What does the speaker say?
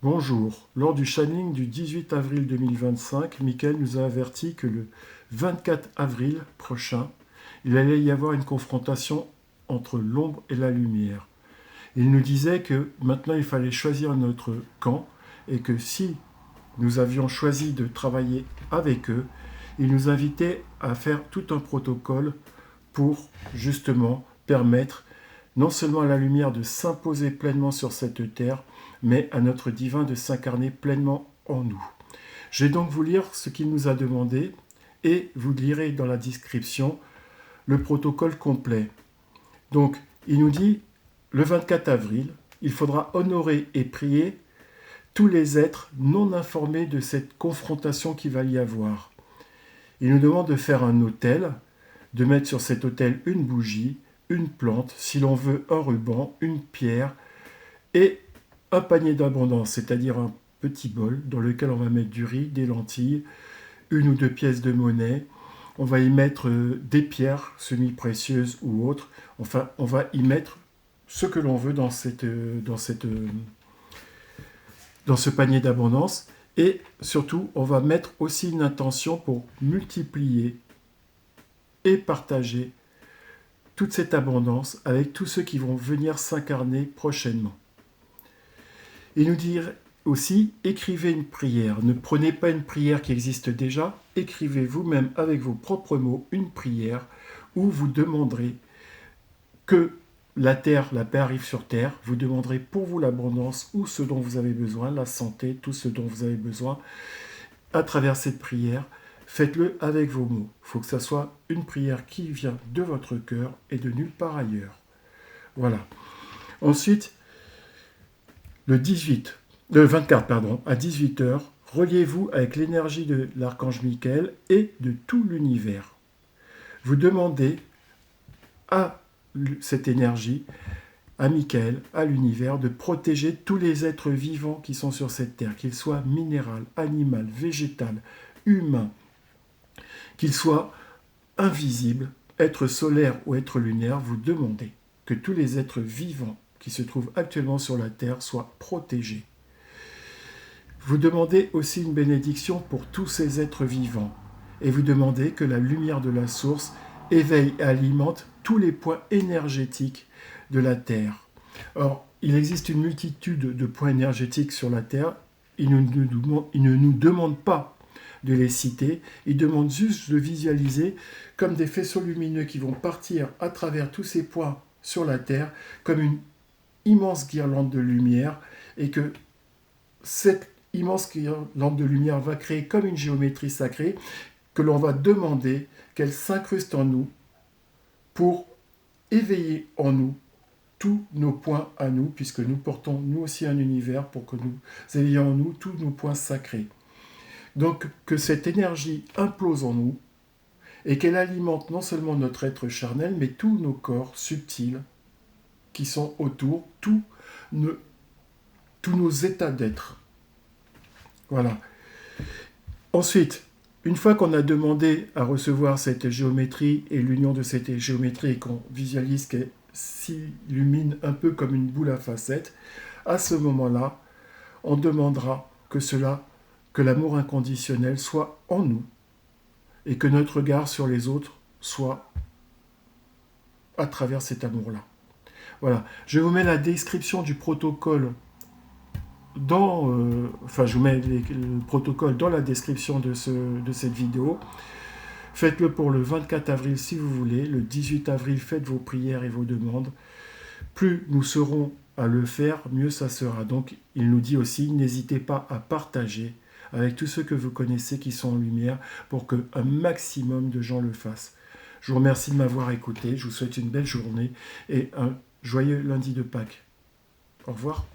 Bonjour. Lors du channeling du 18 avril 2025, Michael nous a averti que le 24 avril prochain, il allait y avoir une confrontation entre l'ombre et la lumière. Il nous disait que maintenant il fallait choisir notre camp et que si nous avions choisi de travailler avec eux, il nous invitait à faire tout un protocole pour justement permettre non seulement à la lumière de s'imposer pleinement sur cette terre, mais à notre divin de s'incarner pleinement en nous. Je vais donc vous lire ce qu'il nous a demandé et vous lirez dans la description le protocole complet. Donc, il nous dit, le 24 avril, il faudra honorer et prier tous les êtres non informés de cette confrontation qu'il va y avoir. Il nous demande de faire un autel, de mettre sur cet autel une bougie, une plante, si l'on veut un ruban, une pierre et un panier d'abondance, c'est-à-dire un petit bol dans lequel on va mettre du riz, des lentilles, une ou deux pièces de monnaie. On va y mettre des pierres semi-précieuses ou autres. Enfin, on va y mettre ce que l'on veut dans ce panier d'abondance. Et surtout, on va mettre aussi une intention pour multiplier et partager toute cette abondance avec tous ceux qui vont venir s'incarner prochainement. Il nous dit aussi, écrivez une prière. Ne prenez pas une prière qui existe déjà, écrivez vous-même avec vos propres mots une prière où vous demanderez que la paix arrive sur terre. Vous demanderez pour vous l'abondance ou ce dont vous avez besoin, la santé, tout ce dont vous avez besoin à travers cette prière. Faites-le avec vos mots. Il faut que ça soit une prière qui vient de votre cœur et de nulle part ailleurs. Voilà. Ensuite, le 24, à 18h, reliez-vous avec l'énergie de l'archange Michael et de tout l'univers. Vous demandez à cette énergie, à Michael, à l'univers, de protéger tous les êtres vivants qui sont sur cette terre, qu'ils soient minéral, animal, végétal, humain, qu'ils soient invisibles, êtres solaires ou êtres lunaires. Vous demandez que tous les êtres vivants qui se trouvent actuellement sur la terre soient protégés. Vous demandez aussi une bénédiction pour tous ces êtres vivants et vous demandez que la lumière de la source éveille et alimente tous les points énergétiques de la Terre. Or, il existe une multitude de points énergétiques sur la Terre. Il ne nous demande pas de les citer, il demande juste de visualiser comme des faisceaux lumineux qui vont partir à travers tous ces points sur la Terre, comme une immense guirlande de lumière, et que cette immense guirlande de lumière va créer comme une géométrie sacrée, que l'on va demander qu'elle s'incruste en nous pour éveiller en nous tous nos points à nous, puisque nous portons nous aussi un univers pour que nous éveillions en nous tous nos points sacrés. Donc que cette énergie implose en nous et qu'elle alimente non seulement notre être charnel, mais tous nos corps subtils qui sont autour, tous nos états d'être. Voilà. Ensuite, une fois qu'on a demandé à recevoir cette géométrie et l'union de cette géométrie et qu'on visualise qu'elle s'illumine un peu comme une boule à facettes, à ce moment-là, on demandera que l'amour inconditionnel soit en nous et que notre regard sur les autres soit à travers cet amour-là. Voilà. Je vous mets la description du protocole je vous mets le protocole dans la description de cette vidéo. Faites-le pour le 24 avril si vous voulez. Le 18 avril, faites vos prières et vos demandes. Plus nous serons à le faire, mieux ça sera. Donc, il nous dit aussi, n'hésitez pas à partager avec tous ceux que vous connaissez qui sont en lumière pour qu'un maximum de gens le fassent. Je vous remercie de m'avoir écouté. Je vous souhaite une belle journée et un joyeux lundi de Pâques. Au revoir.